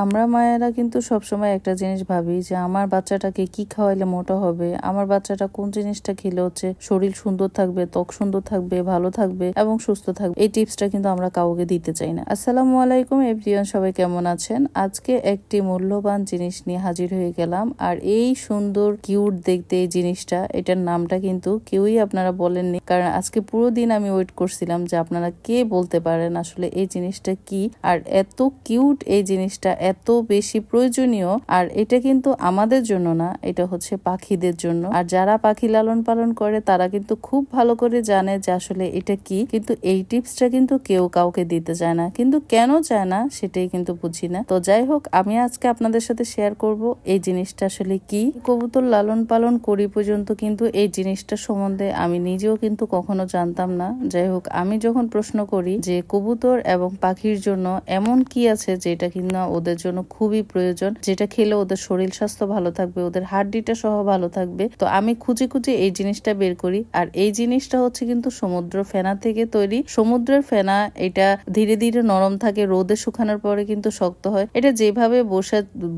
আমরা মায়েরা কিন্তু সবসময় একটা জিনিস ভাবি যে আমার বাচ্চাটাকে কি খাওয়াইলে মোটা হবে, আমার বাচ্চাটা কোন জিনিসটা খেলে হচ্ছে শরীর সুন্দর থাকবে, ত্বক সুন্দর থাকবে, ভালো থাকবে এবং সুস্থ থাকবে। এই টিপসটা কিন্তু আমরা কাউকে দিতে চাই না। আসসালামু আলাইকুম এভরিওয়ান, সবাই কেমন আছেন? আজকে একটি মূল্যবান জিনিস নিয়ে হাজির হয়ে গেলাম। আর এই সুন্দর কিউট দেখতে এই জিনিসটা, এটার নামটা কিন্তু কেউই আপনারা বলেননি, কারণ আজকে পুরো দিন আমি ওয়েট করছিলাম যে আপনারা কে বলতে পারেন আসলে এই জিনিসটা কি। আর এত কিউট এই জিনিসটা, এত বেশি প্রয়োজনীয়। আর এটা কিন্তু আমাদের জন্য না, এটা হচ্ছে পাখিদের জন্য। আর যারা পাখি লালন পালন করে তারা কিন্তু খুব ভালো করে জানে যে আসলে এটা কি। কিন্তু এই টিপসটা কিন্তু কেউ কাউকে দিতে চায় না, কিন্তু কেন চায় না সেটাই কিন্তু বুঝি না। তো যাই হোক, আমি আজকে আপনাদের সাথে শেয়ার করব এই জিনিসটা আসলে কি। কবুতর লালন পালন করি পর্যন্ত কিন্তু এই জিনিসটা সম্বন্ধে আমি নিজেও কিন্তু কখনো জানতাম না। যাই হোক, আমি যখন প্রশ্ন করি যে কবুতর এবং পাখির জন্য এমন কি আছে যেটা কিনা ওদের জন্য খুবই প্রয়োজন, যেটা খেলে ওদের শরীর স্বাস্থ্য ভালো থাকবে, ওদের হাড্ডিটা সহ ভালো থাকবে, তো আমি খুঁজে খুঁজে এই জিনিসটা বের করি। আর এই জিনিসটা হচ্ছে কিন্তু সমুদ্র ফেনা থেকে তৈরি। সমুদ্রের ফেনা এটা ধীরে ধীরে নরম থাকে, রোদে শুকানোর পরে কিন্তু শক্ত হয়। এটা যেভাবে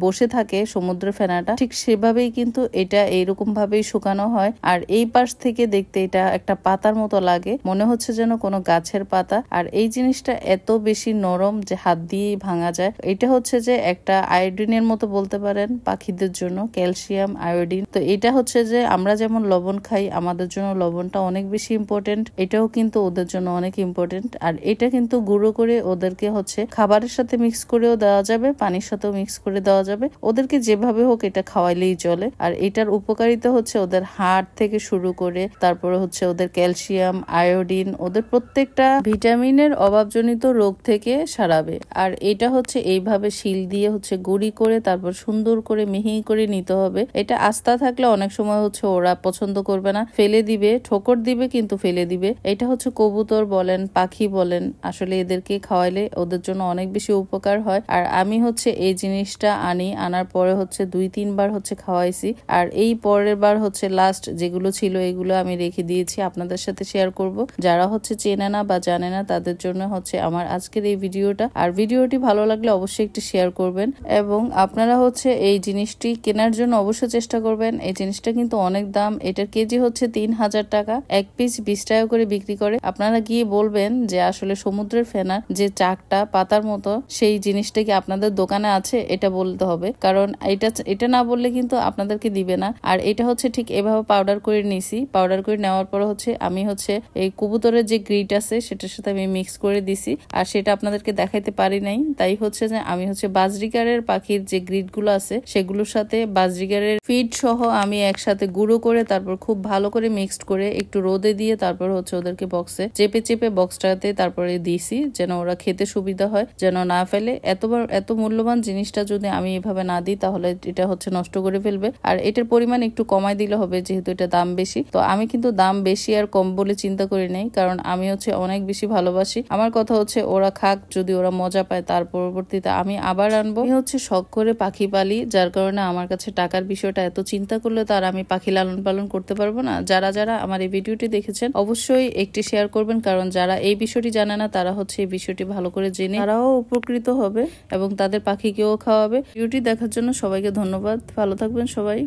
বসে থাকে সমুদ্রের ফেনাটা, ঠিক সেভাবেই কিন্তু এটা এইরকম ভাবেই শুকানো হয়। আর এই পাশ থেকে দেখতে এটা একটা পাতার মতো লাগে, মনে হচ্ছে যেন কোনো গাছের পাতা। আর এই জিনিসটা এত বেশি নরম যে হাত দিয়েই ভাঙা যায়। এটা হচ্ছে যে একটা আয়োডিনের মতো বলতে পারেন পাখিদের জন্য, ক্যালসিয়াম আয়োডিন। তো এটা হচ্ছে যে আমরা যেমন লবণ খাই, আমাদের জন্য লবণটা অনেক বেশি ইম্পর্টেন্ট, এটাও কিন্তু ওদের জন্য অনেক ইম্পর্টেন্ট। আর এটা কিন্তু গুঁড়ো করে ওদেরকে হচ্ছে খাবারের সাথে মিক্স করেও দেওয়া যাবে, পানির সাথেও মিক্স করে দেওয়া যাবে, ওদেরকে যেভাবে হোক এটা খাওয়াইলেই চলে। আর এটার উপকারিতা হচ্ছে ওদের হাড় থেকে শুরু করে তারপরে হচ্ছে ওদের ক্যালসিয়াম আয়োডিন, ওদের প্রত্যেকটা ভিটামিনের অভাবজনিত রোগ থেকে সারাবে। আর এটা হচ্ছে এইভাবে শিল দিয়ে হচ্ছে গুঁড়ি করে তারপর সুন্দর করে মিহি করে নিতে হবে। এটা আস্থা থাকলে অনেক সময় হচ্ছে ওরা পছন্দ করবে না, ফেলে দিবে, ঠোকর দিবে, কিন্তু ফেলে দিবে। এটা হচ্ছে কবুতর বলেন পাখি বলেন, আসলে এদেরকে খাওয়াইলে ওদের জন্য অনেক বেশি উপকার হয়। আর আমি হচ্ছে এই জিনিসটা আনার পরে হচ্ছে 2-3 বার হচ্ছে খাওয়াইছি। আর এই পরের বার হচ্ছে লাস্ট যেগুলো ছিল এগুলো আমি রেখে দিয়েছি, আপনাদের সাথে শেয়ার করব। যারা হচ্ছে চেনে না বা জানে না তাদের জন্য হচ্ছে আমার আজকের এই ভিডিওটা। আর ভিডিওটি ভালো লাগলে অবশ্যই একটু শেয়ার করবেন এবং আপনারা হচ্ছে এই জিনিসটি কেনার জন্য অবশ্যই চেষ্টা করবেন। এই জিনিসটা কিন্তু অনেক দাম, এটার কেজি হচ্ছে 3000 টাকা, এক পিস 20 টাকা করে বিক্রি করে। আপনারা গিয়ে বলবেন যে আসলে সমুদ্রের ফেনার যে চাকটা পাতার মতো সেই জিনিসটা কি আপনাদের দোকানে আছে, এটা বলতে হবে, কারণ এটা না বললে কিন্তু আপনাদেরকে দিবে না। আর এটা হচ্ছে ঠিক এভাবে পাউডার করে নিছি, পাউডার করে নেওয়ার পর হচ্ছে আমি হচ্ছে এই কবুতরের যে গ্রিট আছে সেটার সাথে আমি মিক্স করে দিছি। আর সেটা আপনাদেরকে দেখাইতে পারি নাই, তাই হচ্ছে যে আমি হচ্ছে বাজরিকারের পাখির যে গ্রিট গুলো আছে সেগুলোর সাথে বাজরিকারের ফিড সহ আমি একসাথে গুঁড়ো করে তারপর খুব ভালো করে মিক্সড করে একটু রোদে দিয়ে তারপর হচ্ছে ওদেরকে বক্সে চেপে চেপে বক্সটাতে তারপরে দিয়েছি, যেন ওরা খেতে সুবিধা হয়, যেন না ফেলে। এত মূল্যবান জিনিসটা যদি আমি এভাবে না দিই তাহলে এটা হচ্ছে নষ্ট করে ফেলবে। আর এটার পরিমাণ একটু কমাই দিলে হবে, যেহেতু এটা দাম বেশি। তো আমি কিন্তু দাম বেশি আর কম বলে চিন্তা করি নাই, কারণ আমি হচ্ছে অনেক বেশি ভালোবাসি। আমার কথা হচ্ছে ওরা খাক, যদি ওরা মজা পায় তার পরবর্তীতে আমি আবার আনবো। আমি হচ্ছে শখ করে পাখি পালি, যার কারণে আমার কাছে টাকার বিষয়টা এত চিন্তা করলে তো আর আমি পাখি লালন পালন করতে পারবো না। যারা যারা আমার এই ভিডিওটি দেখেছেন অবশ্যই একটি শেয়ার করবেন, কারণ যারা এই বিষয়টি জানে না তারা হচ্ছে এই বিষয়টি ভালো করে জেনে তারাও উপকৃত হবে এবং তাদের পাখিকেও খাওয়াবে। ভিডিওটি দেখার জন্য সবাইকে ধন্যবাদ, ভালো থাকবেন সবাই।